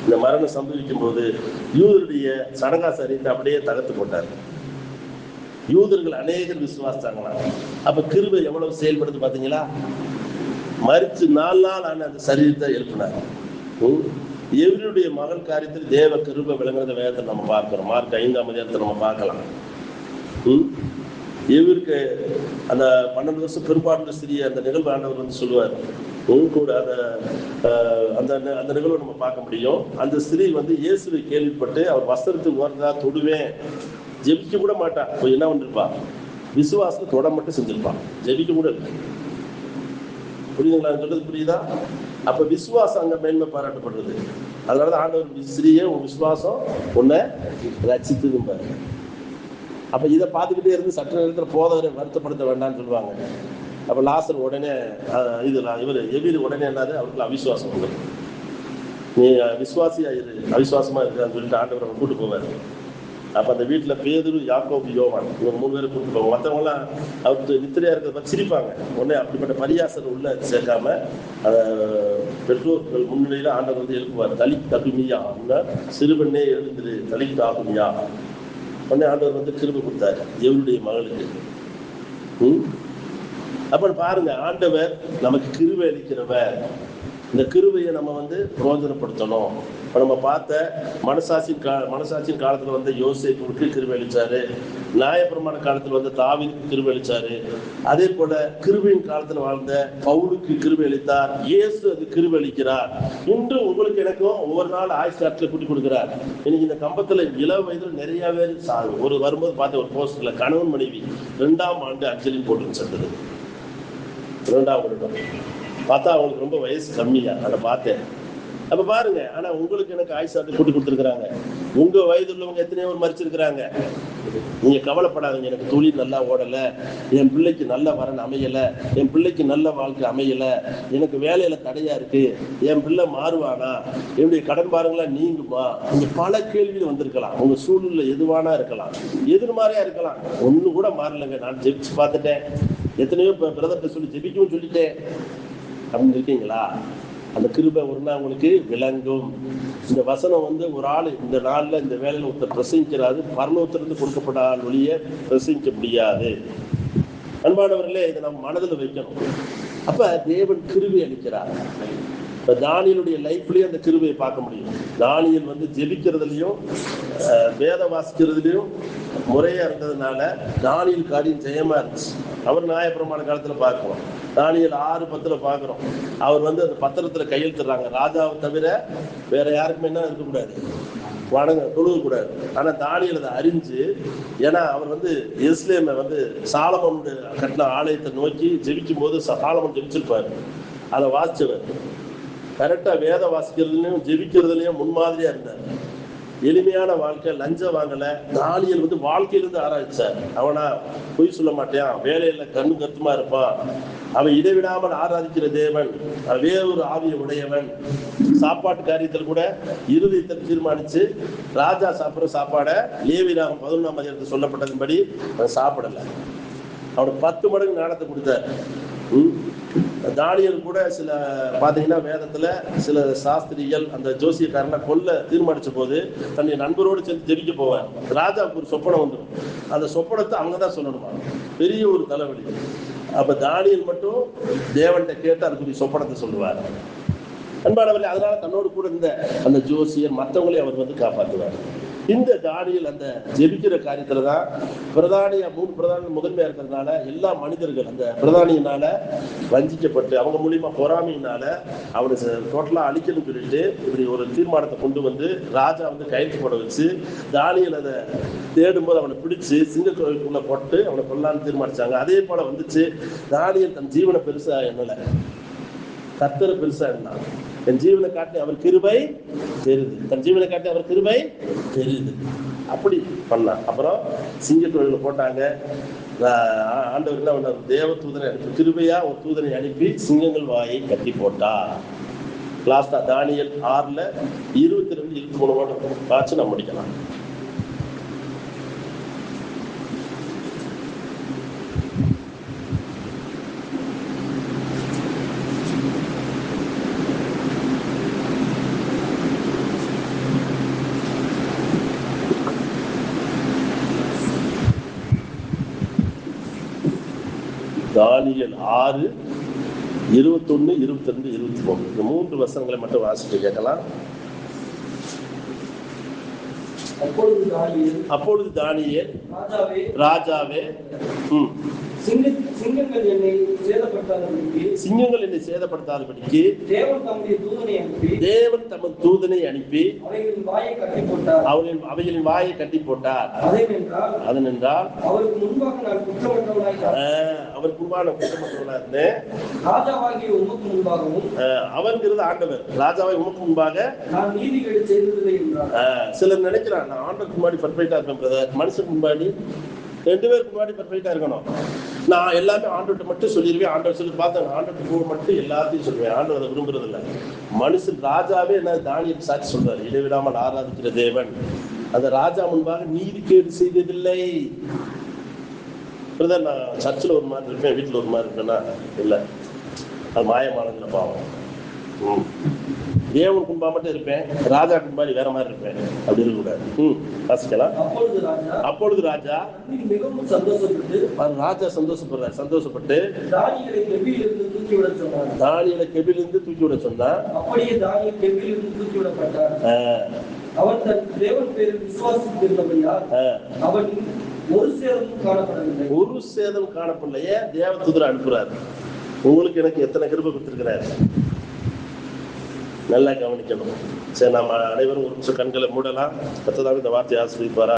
Speaker 1: இந்த மரணம் சம்பவிக்கும் போது யூதருடைய சடங்காசாரியத்தை அப்படியே தகர்த்து போட்டார். யூதர்கள் அநேகர் விசுவாசித்தாங்களா? அப்ப கிருபை எவ்வளவு செயல்படுது பாத்தீங்களா? மரிச்சு 4 நாள் ஆன அந்த சரீரத்தை எழுப்பினார். எவருடைய மகள் காரியத்தில் தேவ கிருபை விளங்குறத வேதத்தை நம்ம பார்க்கிறோம். மார்க் 5ஆம் அதிகாரத்தை நம்ம பார்க்கலாம். இவருக்கு அந்த 12 வருஷம் பெரும்பான்மை சிறிய அந்த நிகழ்வு ஆண்டவர் வந்து சொல்லுவார் கூட அந்த அந்த நிகழ்வை நம்ம பார்க்க முடியும். அந்த ஸ்திரீ வந்து இயேசுவை கேள்விப்பட்டு அவர் வஸ்திரத்துக்கு ஓரதா தொடுவேன், ஜெபிக்க கூட மாட்டான். என்ன பண்ணிருப்பான்? விசுவாசத்தை தொட மட்டும் செஞ்சிருப்பான், ஜெபிக்க கூட இல்லை. புரியுதுங்களா? சொல்றது புரியுதா? அப்ப விசுவாசம் அங்க மேன்மை பாராட்டப்படுறது. அதனாலதான் ஆண்டவர் ஸ்திரீயே உன் விசுவாசம் உன்னை ரட்சித்ததும்பாரு. அப்ப இதை பார்த்துக்கிட்டே இருந்து சற்ற நேரத்தில் போதவரை வருத்தப்படுத்த வேண்டாம்னு சொல்லுவாங்க. அப்ப லாசர் உடனே இவர் எவ்விரு உடனே என்னது அவருக்கு அவிசுவாசம் உண்டு. நீ விசுவாசியா இரு, அவிசுவாசமா இருக்கான்னு சொல்லிட்டு ஆண்டவர் அவரை கூட்டு போவார். அப்ப அந்த வீட்டுல பேதுரு, யாக்கோபு, யோவான் இவங்க 3 பேரை கூட்டு போவாங்க. மற்றவங்க எல்லாம் அவருக்கு நித்திரையா இருக்கிறத சிரிப்பாங்க. உடனே அப்படிப்பட்ட பரியாசர் உள்ள சேர்க்காம பெற்றோர்கள் முன்னிலையில ஆண்டவர் வந்து எழுப்புவார். தலி தகுமியா அப்படின்னா சிறுவனே எழுந்துரு, தலி தாகுமியா. உடனே ஆண்டவர் வந்து கிருபை கொடுத்தாரு இவருடைய மகளுக்கு. அப்ப பாருங்க, ஆண்டவர் நமக்கு கிருபை அளிக்கிறவர். இந்த கிருபையை நம்ம வந்து பிரயோஜனப்படுத்தணும். இப்போ நம்ம பார்த்த மனசாட்சியின் காலத்தில் வந்து யோசேப்புக்கு கிருபை அளிச்சாரு, நியாயப்பிரமாண காலத்தில் வந்து தாவீதுக்கு கிருபை அளிச்சாரு. அதே போல கிருபையின் காலத்தில் வாழ்ந்த பவுலுக்கு கிருபை அளித்தார். இயேசு அது கிருபை அளிக்கிறார். இன்று உங்களுக்கு எனக்கும் ஒவ்வொரு நாள் ஆயுஷ் நாட்களை கூட்டி கொடுக்கிறார். இன்னைக்கு இந்த கம்பத்தில் இளவு வயதில் நிறைய பேர் ஒரு வரும்போது பார்த்த ஒரு போஸ்டர்ல கணவன் மனைவி 2ஆம் ஆண்டு அஞ்சலின் போட்டு சென்றது. 2ஆம் வருடம் பார்த்தா அவங்களுக்கு ரொம்ப வயசு கம்மியா அதை பார்த்தேன். அப்ப பாருங்க, ஆனா உங்களுக்கு எனக்கு ஆயுசாட்டு கூட்டி கொடுத்துருக்குறாங்க. உங்க வயது உள்ளவங்க எத்தனையோ மறிச்சிருக்கிறாங்க. நீங்க கவலைப்படாதீங்க, எனக்கு தொழில் நல்லா ஓடல, என் பிள்ளைக்கு நல்ல வரன் அமையல, என் பிள்ளைக்கு நல்ல வாழ்க்கை அமையல, எனக்கு வேலையில தடையா இருக்கு, என் பிள்ளை மாறுவானா, என்னுடைய கடன் பாருங்களா நீங்குமா, நீங்க பல கேள்விகள் வந்திருக்கலாம். உங்க சூழ்நிலை எதுவானா இருக்கலாம், எதிர்மாறியா இருக்கலாம். ஒண்ணு கூட மாறலைங்க, நான் ஜெபிச்சு பார்த்துட்டேன், எத்தனையோ பிரதர்கிட்ட சொல்லி ஜெபிக்கவும் சொல்லிட்டேன் அப்படின்னு இருக்கீங்களா? அந்த கிருபை ஒரு நாள் உங்களுக்கு விளங்கும். இந்த வசனம் வந்து ஒரு ஆள் இந்த நாளில் இந்த வேலையில் ஒருத்தர் பிரசங்கிக்கிறாரு, பரலோகத்திலிருந்து கொடுக்கப்பட்ட ஆள் ஒழிய பிரசங்கிக்க முடியாது. அன்பானவர்களே, இதை நம்ம மனதில் வைக்கணும். அப்ப தேவன் கிருபை அளிக்கிறார். இப்போ தானியலுடைய லைஃப்லேயும் அந்த கிருபையை பார்க்க முடியும். தானியல் வந்து ஜெபிக்கிறதுலையும் வேத வாசிக்கிறதுலையும் முறையாக இருந்ததுனால தானியல் காரியம் ஜெயமா இருந்துச்சு. அவர் நியாயப்பிரமாண காலத்தில் பார்க்கிறோம், தானியல் 6:10 பார்க்குறோம். அவர் வந்து அந்த பத்திரத்தில் கையெழுத்துறாங்க, ராஜாவை தவிர வேற யாருக்குமே என்ன இருக்கக்கூடாது, தொழுகக்கூடாது. ஆனால் தானியல் அதை அறிஞ்சு, ஏன்னா அவர் வந்து எருசலேமை வந்து சாலமோனுடைய கட்டின ஆலயத்தை நோக்கி ஜெபிக்கும் போது சாலமோன் ஜெபிச்சிருப்பார். அதை வாசிச்சவர் கரெக்டாக வேத வாசிக்கிறதுலையும் ஜெபிக்கிறதுலையும் முன்மாதிரியா இருந்தார். எளிமையான வாழ்க்கை, லஞ்சம் வாங்கல. தானியல் வந்து வாழ்க்கையிலிருந்து ஆராய்ச்சார். அவனா பொய் சொல்ல மாட்டான், வேலையில கண்ணு கருத்துமா இருப்பான், அவன் இடைவிடாமல் ஆராதிக்கிற தேவன், வேறொரு ஆவியை உடையவன். சாப்பாட்டு காரியத்தில் கூட இருதயத்தில் தீர்மானிச்சு ராஜா சாப்பிட்ற சாப்பாடை லேவியராகமம் 11ஆம் அதிகாரத்தில் சொல்லப்பட்டதன்படி அவன் சாப்பிடல. அவனுக்கு 10 மடங்கு ஞானத்தை கொடுத்தார். தானியல் கூட சில பார்த்தீங்கன்னா வேதத்துல சில சாஸ்திரிகள் அந்த ஜோசியக்காரனை கொல்ல தீர்மானிச்ச போது தன்னுடைய நண்பரோடு சேர்ந்து ஜெபிக்க போவார். ராஜாவுக்கு ஒரு சொப்பனம் வந்துடும், அந்த சொப்பனத்தை அவங்கதான் சொல்லணுமா, பெரிய ஒரு தலைவலி. அப்ப தானியல் மட்டும் தேவன்கிட்ட கேட்டு அதுக்குரிய சொப்பனத்தை சொல்லுவார். அன்பானவர்களே, அதனால தன்னோடு கூட இருந்த அந்த ஜோசியர் மற்றவங்களையும் அவர் வந்து காப்பாற்றுவார். இந்த தானியல் அந்த ஜெபிக்கிற காரியத்துல தான் பிரதானியா 3 பிரதானி முதன்மையா இருக்கிறதுனால எல்லா மனிதர்கள் அந்த பிரதானியினால வஞ்சிக்கப்பட்டு அவங்க மூலியமா பொறாமையினால அவனை டோட்டலா அழிக்கணும்னு சொல்லிட்டு இப்படி ஒரு தீர்மானத்தை கொண்டு வந்து ராஜா வந்து கையெழுத்து போட வச்சு தானியல் அதை தேடும்போது அவனை பிடிச்சு சிங்கக்குள்ள போட்டு அவனை கொல்லான்னு தீர்மானிச்சாங்க. அதே போல வந்துச்சு, தானியல் தன் ஜீவனை பெருசா எண்ணல, கர்த்தரை பெருசா எண்ணான். என் ஜீவனை காட்டி அவர் கிருபை தெரியுது, தன் ஜீவனை காட்டி அவர் கிருபை தெரியுது, அப்படி பண்ணான். அப்புறம் சிங்கத்தொழில போட்டாங்க. ஆண்டவர் என்ன பண்ணார், தேவ தூதனை அனுப்பி கிருபையா ஒரு தூதனை அனுப்பி சிங்கங்கள் வாயை கட்டி போட்டார். லாஸ்டா தானியல் 6:22-23 வாட்சி நம்ம முடிக்கலாம். தானியேல் 6:21, 22, 23 இந்த 3 வசனங்களை மட்டும் வாசித்து கேட்கலாம். அப்பொழுது தானியேல் ராஜாவே
Speaker 4: சிங்கங்கள் என்னை
Speaker 1: சேதப்படுத்தாதபடிக்கு தேவன் தமது தூதனை அனுப்பி அவைகளின் வாயை கட்டி போட்டார். அதனென்றால் அவருக்கு முன்பாக நான் குற்றமற்றவனாக இருந்தேன்.
Speaker 4: ராஜாவாகிய உமக்கு முன்பாகவும்
Speaker 1: அவன்கிறது ஆண்டவர் ராஜாவை உமக்கு முன்பாக
Speaker 4: நான் நீதிகேடு செய்ததில்லை என்றார்.
Speaker 1: சிலர் நினைக்கிறான் நான் ஆண்டவருக்கு முன்னாடி பர்ஃபெக்டா இருப்பேன் பிரதர். மனுஷனுக்கு முன்னாடி 2 பேருக்கு முன்னாடி பர்ஃபெக்டா இருக்கணும். நான் எல்லாமே ஆண்டவர்கிட்ட மட்டும் சொல்லிடுவேன். ஆண்டவர் சொல்லி பார்த்தேன். ஆண்டவர்கிட்ட மட்டும் எல்லாத்தையும் சொல்லுவேன். ஆண்டவர் அதை விரும்புறது இல்லை. மனுஷன் ராஜாவே என்ன தானியேல் சாட்சி சொல்றாரு, இடைவிடாமல் ஆராதிக்கிற தேவன் அந்த ராஜா முன்பாக நீதிகேடு செய்ததில்லை. பிரதர் நான் சர்ச்சில் ஒரு மாதிரி இருப்பேன், வீட்டில் ஒரு மாதிரி இருப்பேன்னா இல்லை, அது மாயமானதுல பாவம். தேவன் கும்பா மட்டும் இருப்பேன், ராஜா கும்பாடி வேற மாதிரி இருப்பேன். அப்படி இருக்கக்கூடாது. வாசிக்கலாம். அப்பொழுது ராஜா
Speaker 4: மிகவும்
Speaker 1: சந்தோஷப்பட்டு
Speaker 4: தானியேலை கெபியிலிருந்து
Speaker 1: தூக்கி விட சொன்னான்.
Speaker 4: அப்படியே தானியேல் கெபியிலிருந்து தூக்கி விடப்பட்டார். அவன் தன் தேவன் பேரில் விசுவாசித்திருந்தபடியால் அவன் ஒரு சேதம் காணப்படலையே.
Speaker 1: தேவதூதரை அனுப்புறாரு. உங்களுக்கு எனக்கு எத்தனை கிருபை கொடுத்திருக்கிறாரு, நல்லா கவனிக்கணும். சரி, நம்ம அனைவரும் ஒரு நிமிஷம் கண்களை மூடலாம். கர்த்தர் இந்த வார்த்தையை ஆசீர்வதிப்பாரா.